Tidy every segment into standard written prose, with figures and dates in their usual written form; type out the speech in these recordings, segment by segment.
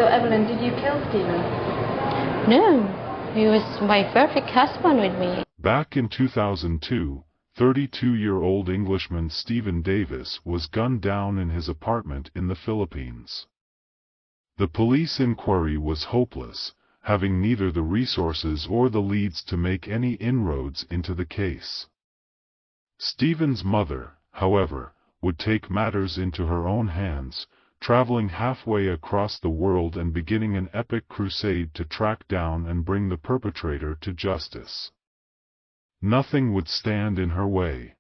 So, Evelyn, did you kill Steven? No, he was my perfect husband with me. Back in 2002, 32-year-old Englishman Steven Davis was gunned down in his apartment in the Philippines. The police inquiry was hopeless, having neither the resources or the leads to make any inroads into the case. Steven's mother, however, would take matters into her own hands, traveling halfway across the world and beginning an epic crusade to track down and bring the perpetrator to justice. Nothing would stand in her way.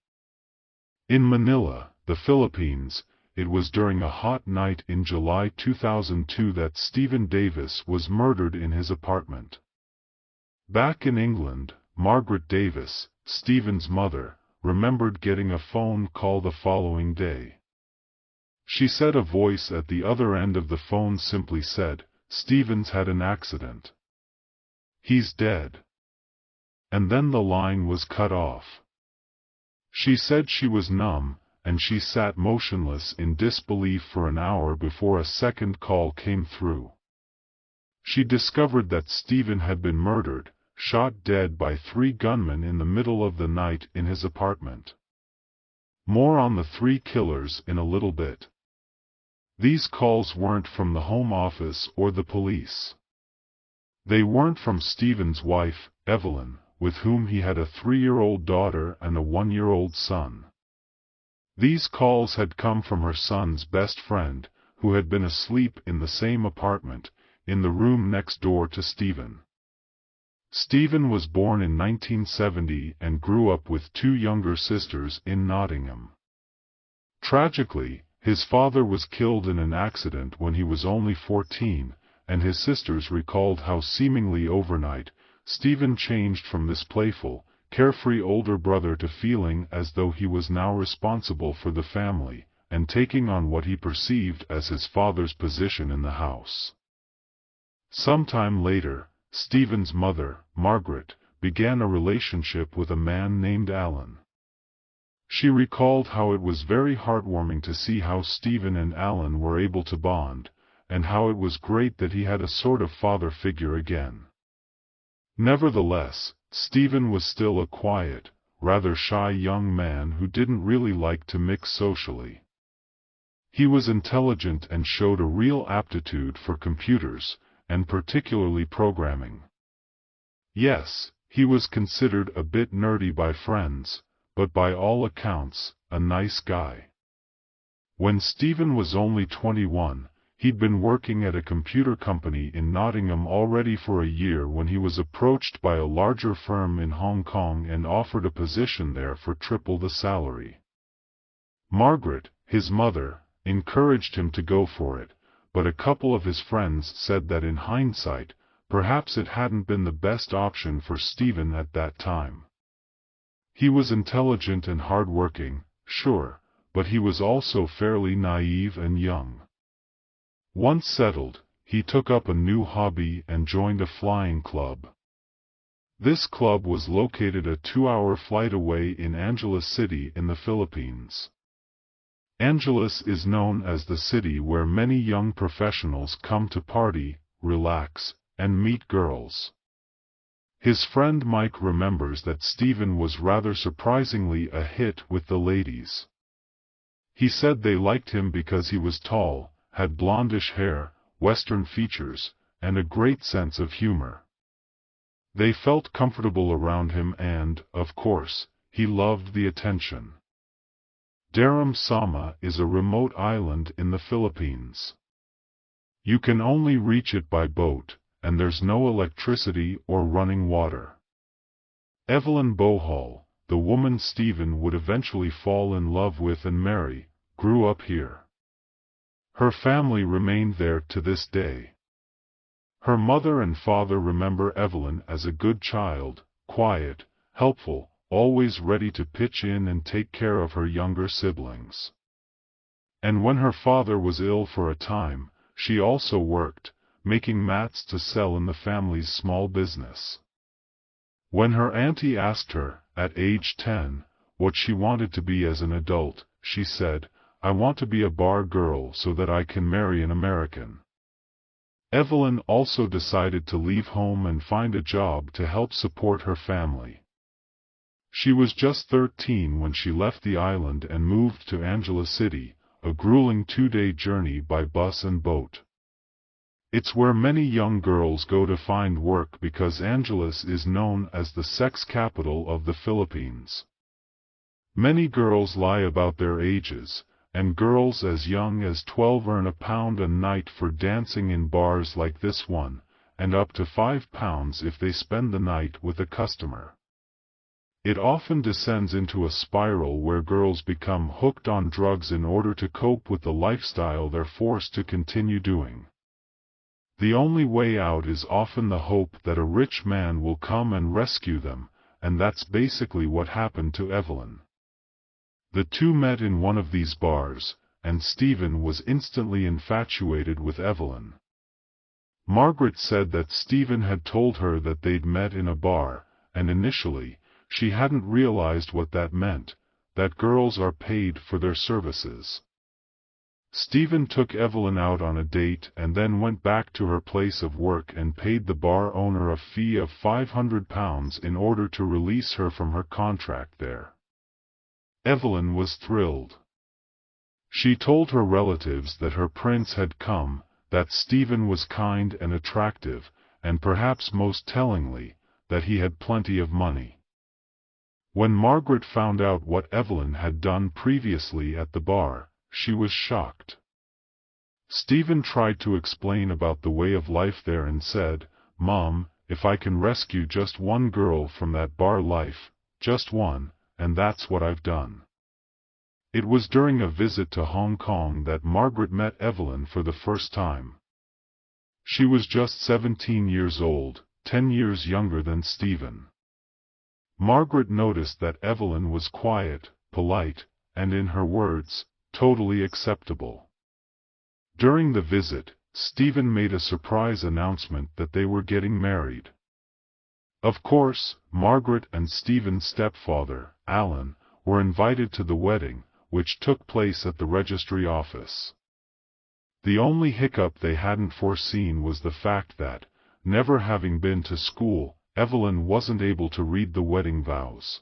In Manila, the Philippines, it was during a hot night in July 2002 that Steven Davis was murdered in his apartment. Back in England, Margaret Davis, Steven's mother, remembered getting a phone call the following day. She said a voice at the other end of the phone simply said, "Steven's had an accident. He's dead." And then the line was cut off. She said she was numb, and she sat motionless in disbelief for an hour before a second call came through. She discovered that Steven had been murdered, shot dead by 3 gunmen in the middle of the night in his apartment. More on the 3 killers in a little bit. These calls weren't from the Home Office or the police. They weren't from Steven's wife, Evelyn, with whom he had a 3-year-old daughter and a 1-year-old son. These calls had come from her son's best friend, who had been asleep in the same apartment, in the room next door to Steven. Steven was born in 1970 and grew up with 2 younger sisters in Nottingham. Tragically, his father was killed in an accident when he was only 14, and his sisters recalled how seemingly overnight, Steven changed from this playful, carefree older brother to feeling as though he was now responsible for the family, and taking on what he perceived as his father's position in the house. Sometime later, Steven's mother, Margaret, began a relationship with a man named Alan. She recalled how it was very heartwarming to see how Steven and Alan were able to bond, and how it was great that he had a sort of father figure again. Nevertheless, Steven was still a quiet, rather shy young man who didn't really like to mix socially. He was intelligent and showed a real aptitude for computers, and particularly programming. Yes, he was considered a bit nerdy by friends, but by all accounts, a nice guy. When Steven was only 21, he'd been working at a computer company in Nottingham already for a year when he was approached by a larger firm in Hong Kong and offered a position there for triple the salary. Margaret, his mother, encouraged him to go for it, but a couple of his friends said that in hindsight, perhaps it hadn't been the best option for Steven at that time. He was intelligent and hard-working, sure, but he was also fairly naive and young. Once settled, he took up a new hobby and joined a flying club. This club was located a 2-hour flight away in Angeles City in the Philippines. Angeles is known as the city where many young professionals come to party, relax, and meet girls. His friend Mike remembers that Steven was rather surprisingly a hit with the ladies. He said they liked him because he was tall, had blondish hair, Western features, and a great sense of humor. They felt comfortable around him and, of course, he loved the attention. Daram Sama is a remote island in the Philippines. You can only reach it by boat, and there's no electricity or running water. Evelyn Bohol, the woman Steven would eventually fall in love with and marry, grew up here. Her family remained there to this day. Her mother and father remember Evelyn as a good child, quiet, helpful, always ready to pitch in and take care of her younger siblings. And when her father was ill for a time, she also worked, making mats to sell in the family's small business. When her auntie asked her, at age 10, what she wanted to be as an adult, she said, "I want to be a bar girl so that I can marry an American." Evelyn also decided to leave home and find a job to help support her family. She was just 13 when she left the island and moved to Angeles City, a grueling 2-day journey by bus and boat. It's where many young girls go to find work because Angeles is known as the sex capital of the Philippines. Many girls lie about their ages, and girls as young as 12 earn £1 a night for dancing in bars like this one, and up to £5 if they spend the night with a customer. It often descends into a spiral where girls become hooked on drugs in order to cope with the lifestyle they're forced to continue doing. The only way out is often the hope that a rich man will come and rescue them, and that's basically what happened to Evelyn. The two met in one of these bars, and Steven was instantly infatuated with Evelyn. Margaret said that Steven had told her that they'd met in a bar, and initially, she hadn't realized what that meant, that girls are paid for their services. Steven took Evelyn out on a date and then went back to her place of work and paid the bar owner a fee of £500 in order to release her from her contract there. Evelyn was thrilled. She told her relatives that her prince had come, that Steven was kind and attractive, and perhaps most tellingly, that he had plenty of money. When Margaret found out what Evelyn had done previously at the bar, she was shocked. Steven tried to explain about the way of life there and said, "Mom, if I can rescue just one girl from that bar life, just one, and that's what I've done." It was during a visit to Hong Kong that Margaret met Evelyn for the first time. She was just 17 years old, 10 years younger than Steven. Margaret noticed that Evelyn was quiet, polite, and in her words, totally acceptable. During the visit, Steven made a surprise announcement that they were getting married. Of course, Margaret and Steven's stepfather, Alan, were invited to the wedding, which took place at the registry office. The only hiccup they hadn't foreseen was the fact that, never having been to school, Evelyn wasn't able to read the wedding vows.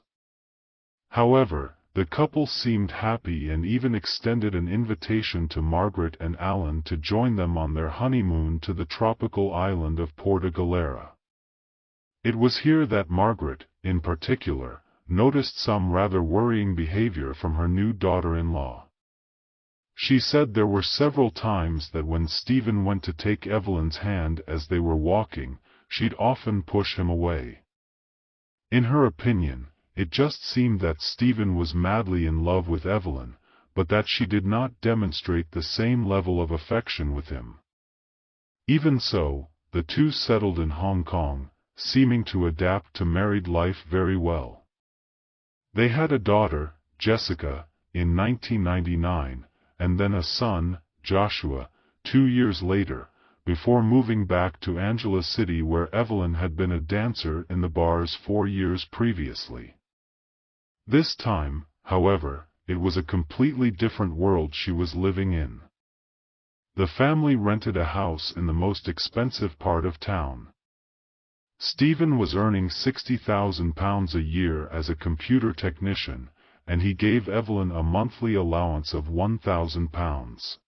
However, the couple seemed happy and even extended an invitation to Margaret and Alan to join them on their honeymoon to the tropical island of Porto Galera. It was here that Margaret, in particular, noticed some rather worrying behavior from her new daughter-in-law. She said there were several times that when Steven went to take Evelyn's hand as they were walking, she'd often push him away. In her opinion, it just seemed that Steven was madly in love with Evelyn, but that she did not demonstrate the same level of affection with him. Even so, the two settled in Hong Kong, seeming to adapt to married life very well. They had a daughter, Jessica, in 1999, and then a son, Joshua, 2 years later, before moving back to Angeles City where Evelyn had been a dancer in the bars 4 years previously. This time, however, it was a completely different world she was living in. The family rented a house in the most expensive part of town. Steven was earning £60,000 a year as a computer technician, and he gave Evelyn a monthly allowance of £1,000.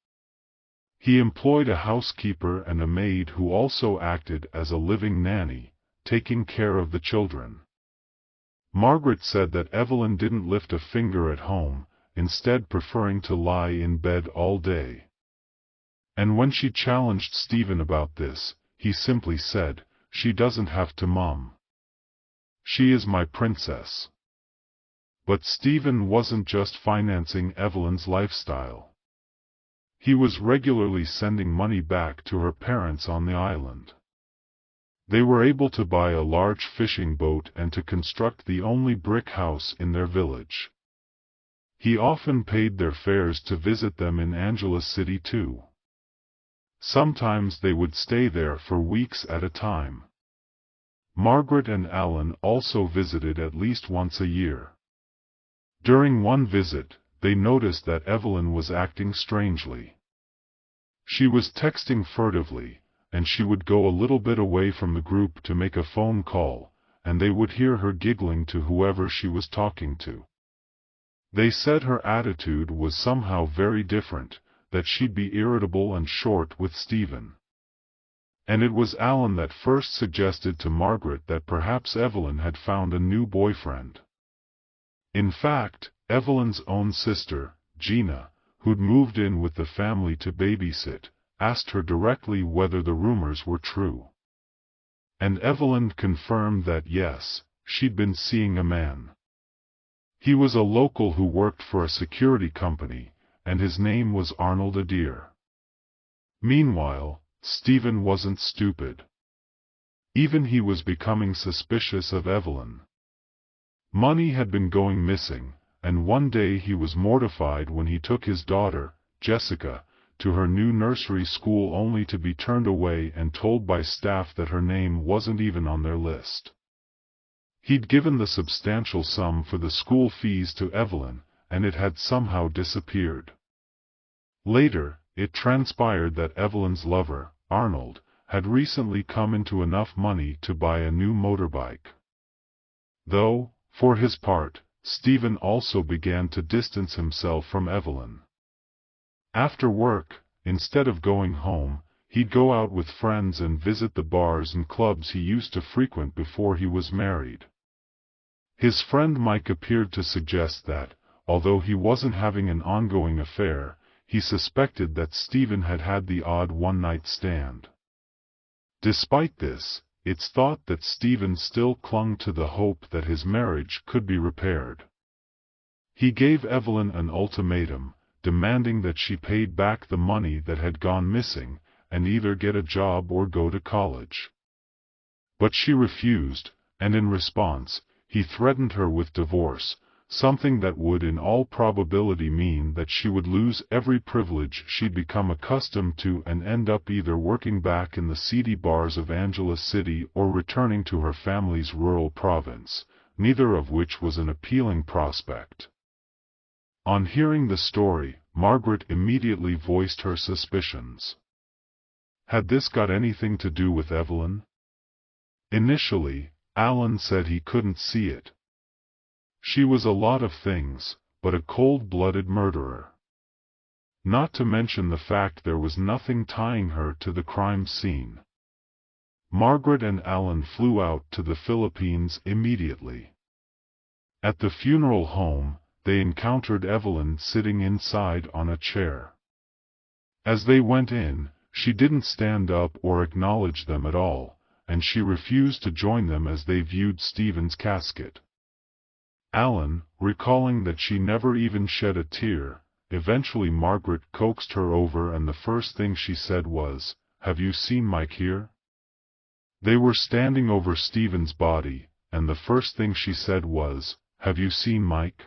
He employed a housekeeper and a maid who also acted as a living nanny, taking care of the children. Margaret said that Evelyn didn't lift a finger at home, instead preferring to lie in bed all day. And when she challenged Steven about this, he simply said, "She doesn't have to, Mom. She is my princess." But Steven wasn't just financing Evelyn's lifestyle. He was regularly sending money back to her parents on the island. They were able to buy a large fishing boat and to construct the only brick house in their village. He often paid their fares to visit them in Angeles City too. Sometimes they would stay there for weeks at a time. Margaret and Alan also visited at least once a year. During one visit, they noticed that Evelyn was acting strangely. She was texting furtively, and she would go a little bit away from the group to make a phone call, and they would hear her giggling to whoever she was talking to. They said her attitude was somehow very different, that she'd be irritable and short with Steven. And it was Alan that first suggested to Margaret that perhaps Evelyn had found a new boyfriend. In fact, Evelyn's own sister, Gina, who'd moved in with the family to babysit, asked her directly whether the rumors were true. And Evelyn confirmed that yes, she'd been seeing a man. He was a local who worked for a security company, and his name was Arnold Adair. Meanwhile, Steven wasn't stupid. Even he was becoming suspicious of Evelyn. Money had been going missing, and one day he was mortified when he took his daughter, Jessica, to her new nursery school only to be turned away and told by staff that her name wasn't even on their list. He'd given the substantial sum for the school fees to Evelyn, and it had somehow disappeared. Later, it transpired that Evelyn's lover, Arnold, had recently come into enough money to buy a new motorbike. Though, for his part, Steven also began to distance himself from Evelyn. After work, instead of going home, he'd go out with friends and visit the bars and clubs he used to frequent before he was married. His friend Mike appeared to suggest that, although he wasn't having an ongoing affair, he suspected that Steven had had the odd one-night stand. Despite this, it's thought that Steven still clung to the hope that his marriage could be repaired. He gave Evelyn an ultimatum, demanding that she paid back the money that had gone missing, and either get a job or go to college. But she refused, and in response, he threatened her with divorce, something that would in all probability mean that she would lose every privilege she'd become accustomed to and end up either working back in the seedy bars of Angeles City or returning to her family's rural province, neither of which was an appealing prospect. On hearing the story, Margaret immediately voiced her suspicions. Had this got anything to do with Evelyn? Initially, Alan said he couldn't see it. She was a lot of things, but a cold-blooded murderer. Not to mention the fact there was nothing tying her to the crime scene. Margaret and Alan flew out to the Philippines immediately. At the funeral home, they encountered Evelyn sitting inside on a chair. As they went in, she didn't stand up or acknowledge them at all, and she refused to join them as they viewed Steven's casket. Alan, recalling that she never even shed a tear, eventually Margaret coaxed her over and the first thing she said was, "Have you seen Mike here?" They were standing over Steven's body, and the first thing she said was, "Have you seen Mike?"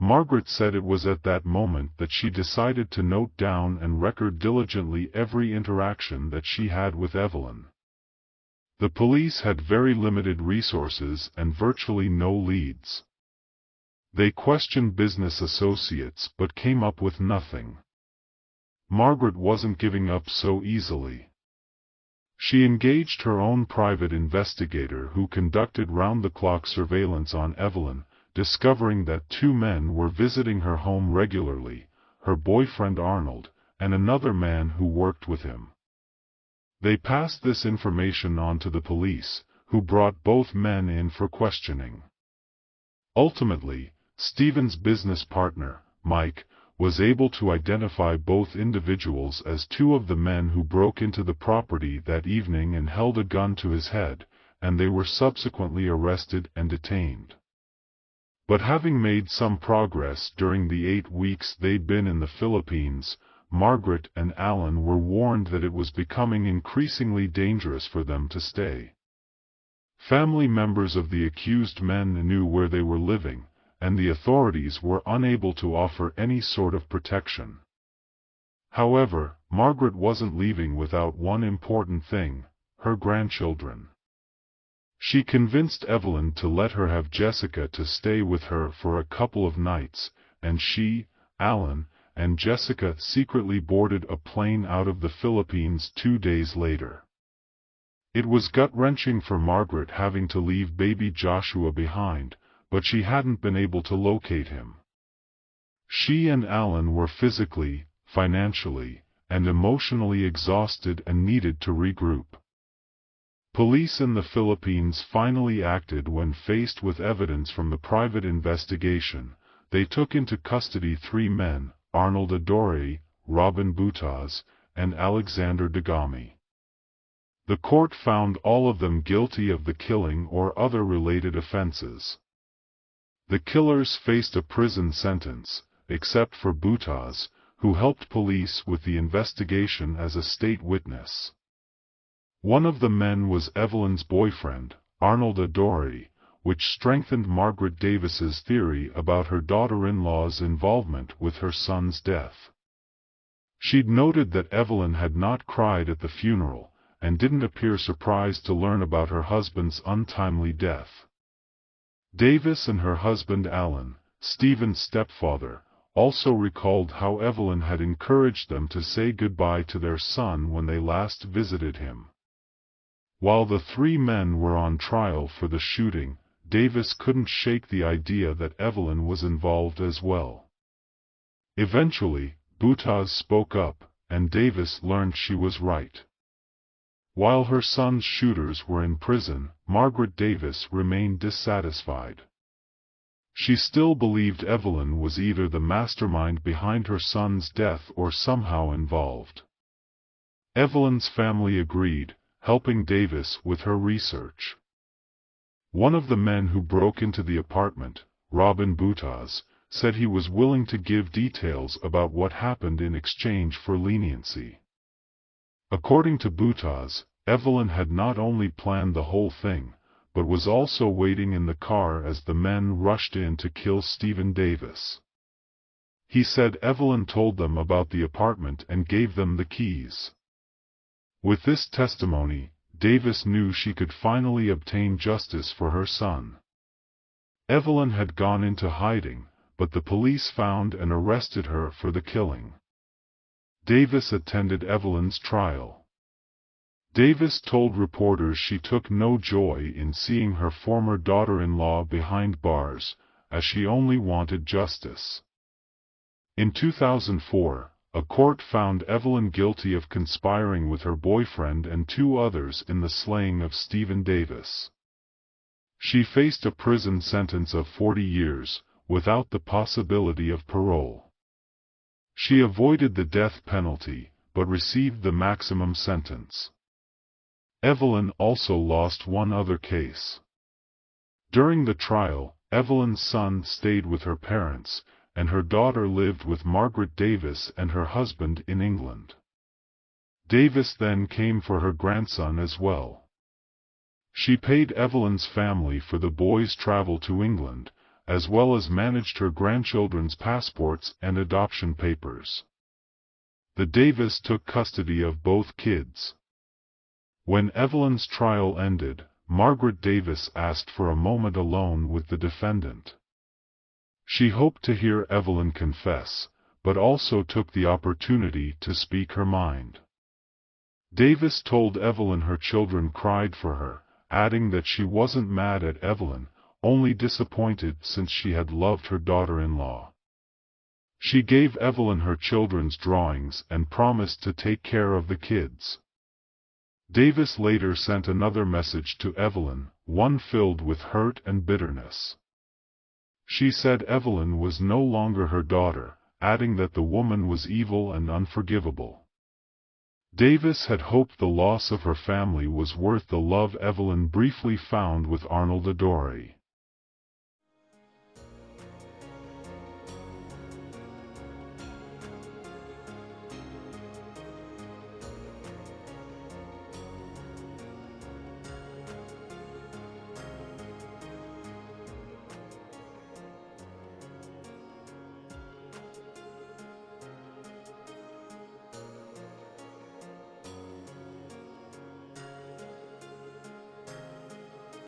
Margaret said it was at that moment that she decided to note down and record diligently every interaction that she had with Evelyn. The police had very limited resources and virtually no leads. They questioned business associates but came up with nothing. Margaret wasn't giving up so easily. She engaged her own private investigator who conducted round-the-clock surveillance on Evelyn, discovering that two men were visiting her home regularly, her boyfriend Arnold, and another man who worked with him. They passed this information on to the police, who brought both men in for questioning. Ultimately, Steven's business partner, Mike, was able to identify both individuals as two of the men who broke into the property that evening and held a gun to his head, and they were subsequently arrested and detained. But having made some progress during the 8 weeks they'd been in the Philippines, Margaret and Alan were warned that it was becoming increasingly dangerous for them to stay. Family members of the accused men knew where they were living, and the authorities were unable to offer any sort of protection. However, Margaret wasn't leaving without one important thing: her grandchildren. She convinced Evelyn to let her have Jessica to stay with her for a couple of nights, and she, Alan, and Jessica secretly boarded a plane out of the Philippines 2 days later. It was gut-wrenching for Margaret having to leave baby Joshua behind, but she hadn't been able to locate him. She and Alan were physically, financially, and emotionally exhausted and needed to regroup. Police in the Philippines finally acted when faced with evidence from the private investigation. They took into custody 3 men, Arnold Adore, Robin Butas, and Alexander Degami. The court found all of them guilty of the killing or other related offenses. The killers faced a prison sentence, except for Butas, who helped police with the investigation as a state witness. One of the men was Evelyn's boyfriend, Arnold Adore, which strengthened Margaret Davis's theory about her daughter-in-law's involvement with her son's death. She'd noted that Evelyn had not cried at the funeral, and didn't appear surprised to learn about her husband's untimely death. Davis and her husband Alan, Steven's stepfather, also recalled how Evelyn had encouraged them to say goodbye to their son when they last visited him. While the 3 men were on trial for the shooting, Davis couldn't shake the idea that Evelyn was involved as well. Eventually, Butas spoke up, and Davis learned she was right. While her son's shooters were in prison, Margaret Davis remained dissatisfied. She still believed Evelyn was either the mastermind behind her son's death or somehow involved. Evelyn's family agreed, helping Davis with her research. One of the men who broke into the apartment, Robin Butas, said he was willing to give details about what happened in exchange for leniency. According to Butas, Evelyn had not only planned the whole thing, but was also waiting in the car as the men rushed in to kill Steven Davis. He said Evelyn told them about the apartment and gave them the keys. With this testimony, Davis knew she could finally obtain justice for her son. Evelyn had gone into hiding, but the police found and arrested her for the killing. Davis attended Evelyn's trial. Davis told reporters she took no joy in seeing her former daughter-in-law behind bars, as she only wanted justice. In 2004, a court found Evelyn guilty of conspiring with her boyfriend and 2 others in the slaying of Steven Davis. She faced a prison sentence of 40 years, without the possibility of parole. She avoided the death penalty, but received the maximum sentence. Evelyn also lost one other case. During the trial, Evelyn's son stayed with her parents, and her daughter lived with Margaret Davis and her husband in England. Davis then came for her grandson as well. She paid Evelyn's family for the boys' travel to England, as well as managed her grandchildren's passports and adoption papers. The Davis took custody of both kids. When Evelyn's trial ended, Margaret Davis asked for a moment alone with the defendant. She hoped to hear Evelyn confess, but also took the opportunity to speak her mind. Davis told Evelyn her children cried for her, adding that she wasn't mad at Evelyn, only disappointed since she had loved her daughter-in-law. She gave Evelyn her children's drawings and promised to take care of the kids. Davis later sent another message to Evelyn, one filled with hurt and bitterness. She said Evelyn was no longer her daughter, adding that the woman was evil and unforgivable. Davis had hoped the loss of her family was worth the love Evelyn briefly found with Arnold Adore.